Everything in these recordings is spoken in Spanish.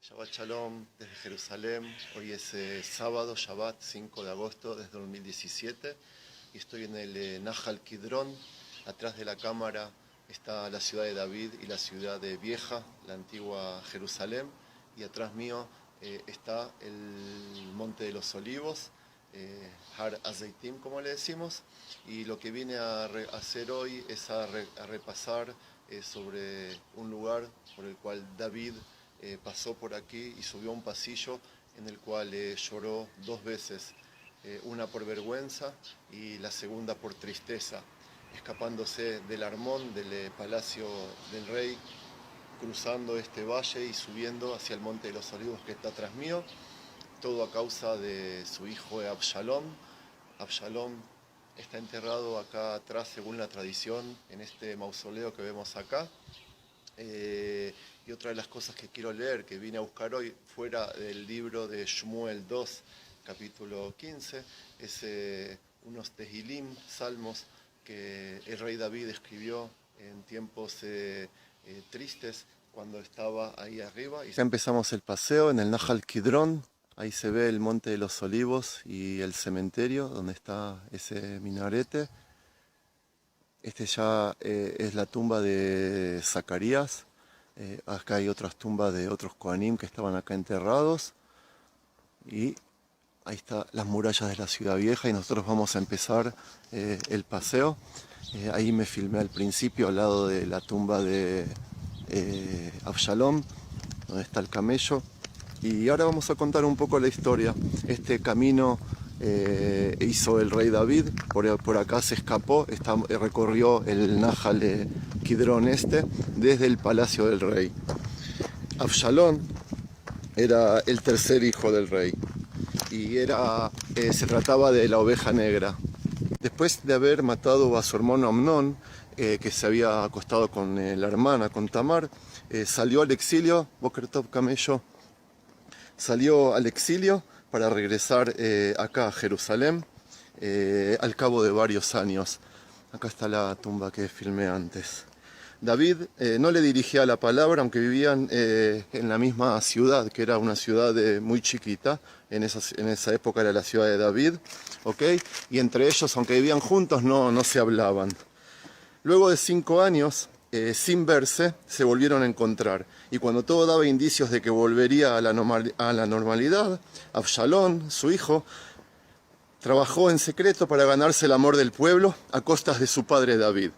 Shabbat Shalom desde Jerusalén. Hoy es sábado, Shabbat 5 de agosto desde 2017 y estoy en el Nahal Kidron. Atrás de la cámara está la ciudad de David y la ciudad de Vieja, la antigua Jerusalén, y atrás mío está el Monte de los Olivos, Har Azeitim como le decimos, y lo que vine a hacer hoy es a repasar sobre un lugar por el cual David pasó por aquí y subió a un pasillo en el cual lloró dos veces, una por vergüenza y la segunda por tristeza, escapándose del Armón, del palacio del rey, cruzando este valle y subiendo hacia el Monte de los Olivos que está atrás mío, todo a causa de su hijo Absalom. Absalom está enterrado acá atrás, según la tradición, en este mausoleo que vemos acá. Y otra de las cosas que quiero leer, que vine a buscar hoy, fuera del libro de Shmuel 2, capítulo 15, es unos Tehilim, salmos, que el rey David escribió en tiempos tristes, cuando estaba ahí arriba. Y ya empezamos el paseo en el Nahal Kidron. Ahí se ve el Monte de los Olivos y el cementerio donde está ese minarete. Este ya es la tumba de Zacarías. Acá hay otras tumbas de otros Kohanim que estaban acá enterrados. Y ahí están las murallas de la ciudad vieja y nosotros vamos a empezar el paseo. Ahí me filmé al principio al lado de la tumba de Absalom, donde está el camello. Y ahora vamos a contar un poco la historia. Este camino hizo el rey David, por acá se escapó, recorrió el Nahal Kidron desde el palacio del rey. Absalom era el tercer hijo del rey y se trataba de la oveja negra. Después de haber matado a su hermano Amnón, que se había acostado con la hermana, con Tamar, salió al exilio. Boker Tov Camello. Salió al exilio para regresar acá a Jerusalén al cabo de varios años. Acá está la tumba que filmé antes. David no le dirigía la palabra, aunque vivían en la misma ciudad, que era una ciudad muy chiquita. En esa época era la ciudad de David, ¿okay? Y entre ellos, aunque vivían juntos, no se hablaban. Luego de 5 años, sin verse, se volvieron a encontrar. Y cuando todo daba indicios de que volvería a la normalidad, Absalom, su hijo, trabajó en secreto para ganarse el amor del pueblo a costas de su padre David.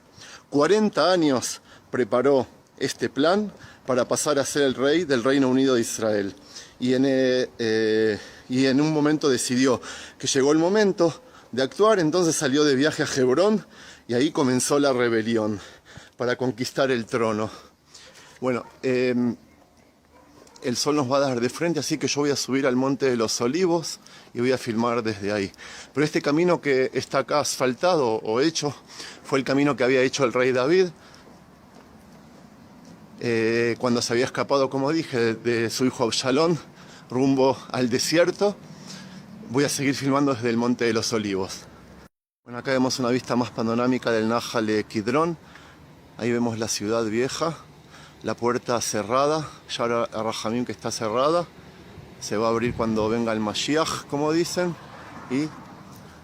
40 años preparó este plan para pasar a ser el rey del Reino Unido de Israel. Y en un momento decidió que llegó el momento de actuar, entonces salió de viaje a Hebrón y ahí comenzó la rebelión para conquistar el trono. Bueno, el sol nos va a dar de frente, así que yo voy a subir al Monte de los Olivos y voy a filmar desde ahí. Pero este camino que está acá asfaltado o hecho, fue el camino que había hecho el rey David cuando se había escapado, como dije, de su hijo Absalom rumbo al desierto. Voy a seguir filmando desde el Monte de los Olivos. Bueno, acá vemos una vista más panorámica del Nahal Kidron. Ahí vemos la ciudad vieja, la puerta cerrada, Yar HaRachamim que está cerrada. Se va a abrir cuando venga el Mashiach, como dicen. Y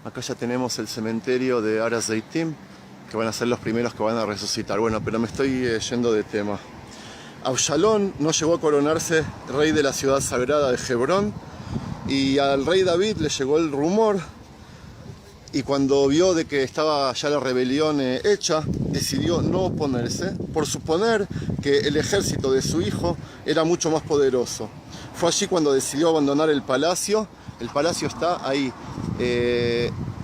acá ya tenemos el cementerio de Har Azeitim, que van a ser los primeros que van a resucitar. Bueno, pero me estoy yendo de tema. Absalom no llegó a coronarse rey de la ciudad sagrada de Hebrón, y al rey David le llegó el rumor, y cuando vio de que estaba ya la rebelión hecha, decidió no oponerse, por suponer que el ejército de su hijo era mucho más poderoso. Fue allí cuando decidió abandonar el palacio. El palacio está ahí,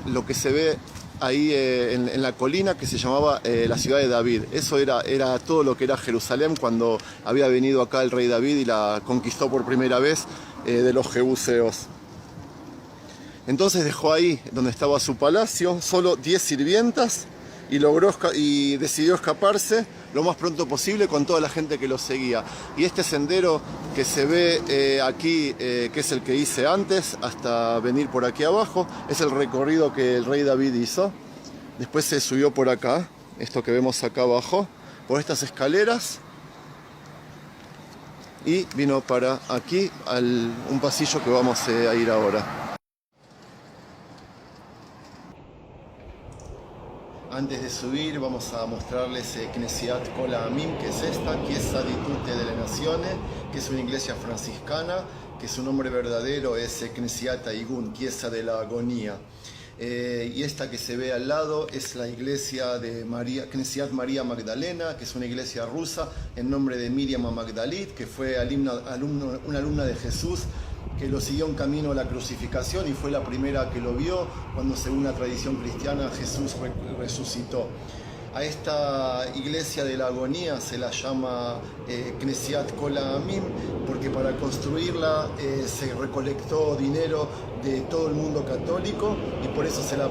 lo que se ve ahí en la colina que se llamaba la ciudad de David. Eso era todo lo que era Jerusalén cuando había venido acá el rey David y la conquistó por primera vez de los jebuseos. Entonces dejó ahí, donde estaba su palacio, solo 10 sirvientas y decidió escaparse lo más pronto posible con toda la gente que lo seguía. Y este sendero que se ve aquí, que es el que hice antes, hasta venir por aquí abajo, es el recorrido que el rey David hizo. Después se subió por acá, esto que vemos acá abajo, por estas escaleras. y vino para aquí, un pasillo que vamos a ir ahora. Antes de subir vamos a mostrarles Knesiat Kol Ha'amim, que es esta, Chiesa di Tutte delle Nazioni, que es una iglesia franciscana, que su nombre verdadero es Knesiat Haigun, Chiesa de la Agonía. Y esta que se ve al lado es la iglesia de María, Knesiat María Magdalena, que es una iglesia rusa en nombre de Miriam Magdalit, que fue una alumna de Jesús, que lo siguió en camino a la crucificación y fue la primera que lo vio cuando, según la tradición cristiana, Jesús resucitó. A esta iglesia de la agonía se la llama Knesiat Kol Ha'amim, porque para construirla se recolectó dinero de todo el mundo católico y por eso se la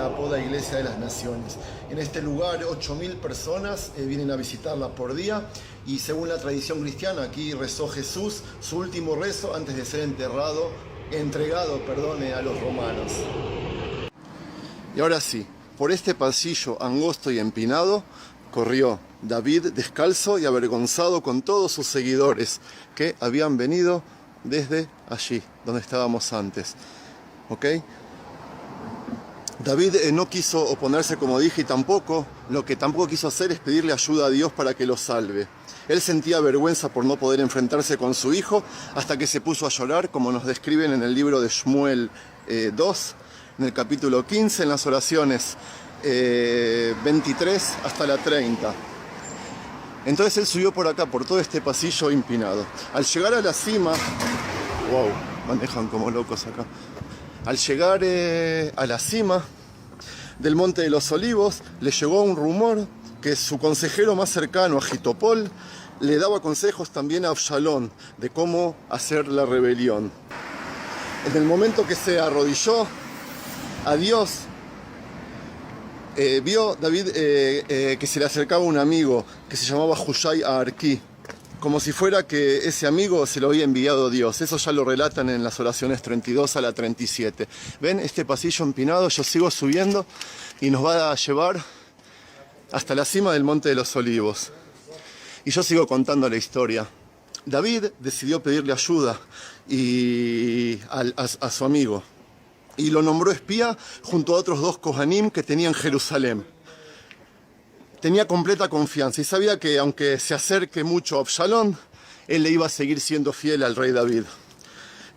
apoda Iglesia de las Naciones. En este lugar 8.000 personas vienen a visitarla por día y, según la tradición cristiana, aquí rezó Jesús su último rezo antes de ser entregado a los romanos. Y ahora sí, por este pasillo angosto y empinado corrió David descalzo y avergonzado con todos sus seguidores que habían venido desde allí, donde estábamos antes. ¿Ok? David no quiso oponerse, como dije, y lo que tampoco quiso hacer es pedirle ayuda a Dios para que lo salve. Él sentía vergüenza por no poder enfrentarse con su hijo hasta que se puso a llorar, como nos describen en el libro de Shmuel 2, en el capítulo 15, en las oraciones 23 hasta la 30. Entonces él subió por acá, por todo este pasillo empinado. Al llegar a la cima, wow, manejan como locos acá. Al llegar a la cima del Monte de los Olivos, le llegó un rumor que su consejero más cercano, Agitopol, le daba consejos también a Absalón de cómo hacer la rebelión. En el momento que se arrodilló a Dios, vio David que se le acercaba un amigo que se llamaba Hushai Arki, como si fuera que ese amigo se lo había enviado Dios. Eso ya lo relatan en las oraciones 32 a la 37. ¿Ven este pasillo empinado? Yo sigo subiendo y nos va a llevar hasta la cima del Monte de los Olivos. Y yo sigo contando la historia. David decidió pedirle ayuda a su amigo y lo nombró espía junto a otros 2 Kohanim que tenían Jerusalén. Tenía completa confianza y sabía que aunque se acerque mucho a Absalón, él le iba a seguir siendo fiel al rey David.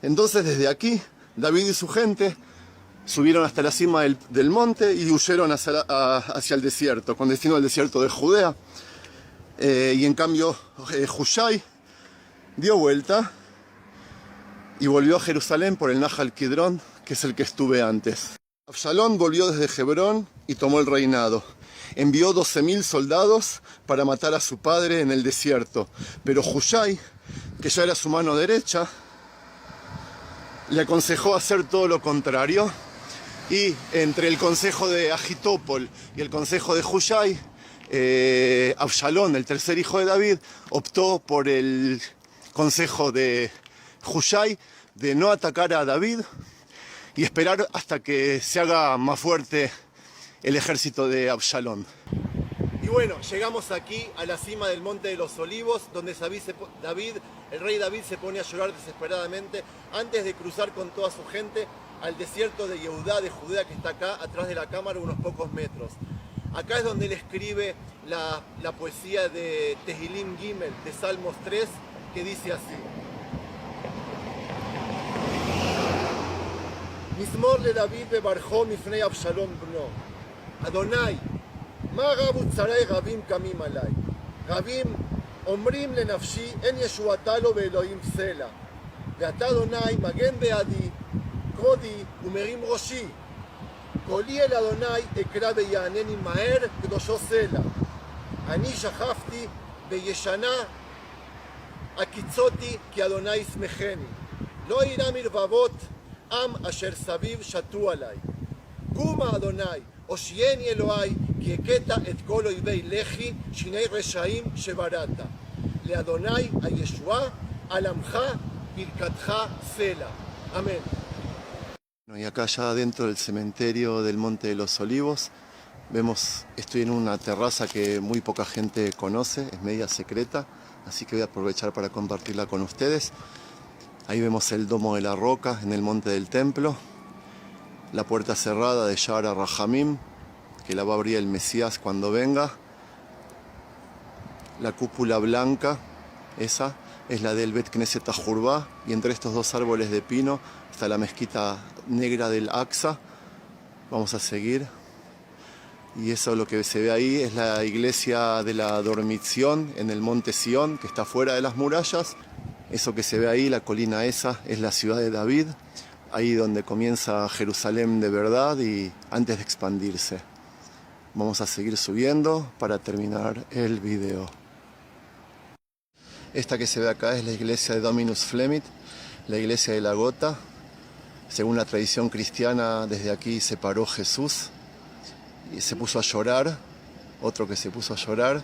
Entonces, desde aquí, David y su gente subieron hasta la cima del monte y huyeron hacia el desierto, con destino al desierto de Judea. Y en cambio, Hushai dio vuelta y volvió a Jerusalén por el Nahal Kidron, que es el que estuve antes. Absalón volvió desde Hebrón y tomó el reinado. Envió 12.000 soldados para matar a su padre en el desierto, pero Hushai, que ya era su mano derecha, le aconsejó hacer todo lo contrario, y entre el consejo de Agitopol y el consejo de Hushai, Absalón, el tercer hijo de David, optó por el consejo de Hushai de no atacar a David y esperar hasta que se haga más fuerte el ejército de Absalón. Y bueno, llegamos aquí a la cima del Monte de los Olivos, donde el rey David se pone a llorar desesperadamente antes de cruzar con toda su gente al desierto de Yehudá, de Judea, que está acá atrás de la cámara, unos pocos metros. Acá es donde él escribe la poesía de Tehilim Gimel, de Salmos 3, que dice así: Mizmor le David bebarjo mifnei Absalom bno, Adonai, ma rabu tzarai rabim kamim alai, rabim omrim lenafshi en yeshuata lo beelohim sela, veata Adonai magen beadi, kodi umerim roshi, קולי אל אדוני אקרא ויענני מהר קדושו סלע. אני שכבתי בישנה הקיצותי כי אדוני ישמחני. לא יירא מרבבות עם אשר סביב שתו עלי. קומה אדוני, הושיעני אלוהי, כי הכית את כל אויבי לחי, שיני רשעים שבראת. לאדוני הישועה, על עמך ברכתך סלע. אמן. Y acá ya dentro del cementerio del Monte de los Olivos, estoy en una terraza que muy poca gente conoce, es media secreta, así que voy a aprovechar para compartirla con ustedes. Ahí vemos el domo de la roca en el monte del templo, la puerta cerrada de Shara Rahamim, que la va a abrir el Mesías cuando venga. La cúpula blanca, esa es la del Bet Knesset Ahurba, y entre estos dos árboles de pino está la mezquita negra del Aqsa. Vamos a seguir. Y eso lo que se ve ahí es la iglesia de la Dormición en el monte Sion, que está fuera de las murallas. Eso que se ve ahí, la colina esa, es la ciudad de David, ahí donde comienza Jerusalén de verdad y antes de expandirse. Vamos a seguir subiendo para terminar el video. Esta que se ve acá es la iglesia de Dominus Flemit, la iglesia de la Gota. Según la tradición cristiana, desde aquí se paró Jesús y se puso a llorar, otro que se puso a llorar,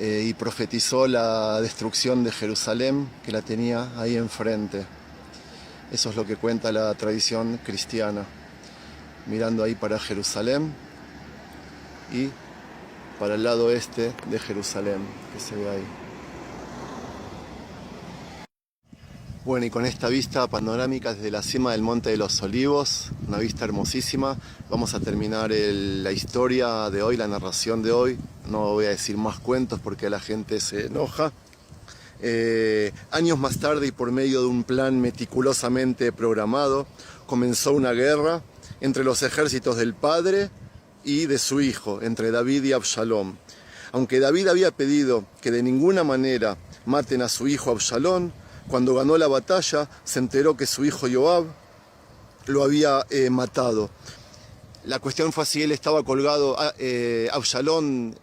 y profetizó la destrucción de Jerusalén, que la tenía ahí enfrente. Eso es lo que cuenta la tradición cristiana. Mirando ahí para Jerusalén y para el lado este de Jerusalén, que se ve ahí. Bueno, y con esta vista panorámica desde la cima del Monte de los Olivos, una vista hermosísima, vamos a terminar la historia de hoy, la narración de hoy. No voy a decir más cuentos porque la gente se enoja. Años más tarde y por medio de un plan meticulosamente programado, comenzó una guerra entre los ejércitos del padre y de su hijo, entre David y Absalom. Aunque David había pedido que de ninguna manera maten a su hijo Absalom, cuando ganó la batalla se enteró que su hijo Joab lo había matado. La cuestión fue así: él estaba colgado, Absalom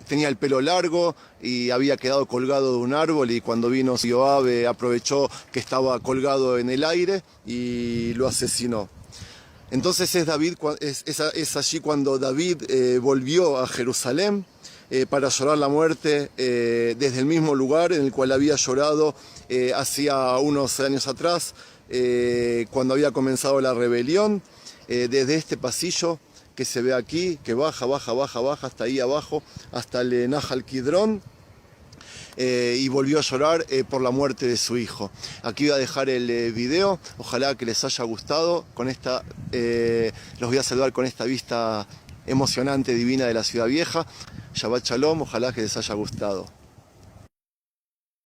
tenía el pelo largo y había quedado colgado de un árbol, y cuando vino Joab aprovechó que estaba colgado en el aire y lo asesinó. Entonces es allí cuando David volvió a Jerusalén para llorar la muerte desde el mismo lugar en el cual había llorado hacía unos años atrás, cuando había comenzado la rebelión, desde este pasillo que se ve aquí, que baja hasta ahí abajo, hasta el Nahal Kidron, y volvió a llorar por la muerte de su hijo. Aquí voy a dejar el video, ojalá que les haya gustado. Los voy a saludar con esta vista emocionante, divina de la Ciudad Vieja. Shabbat Shalom, ojalá que les haya gustado.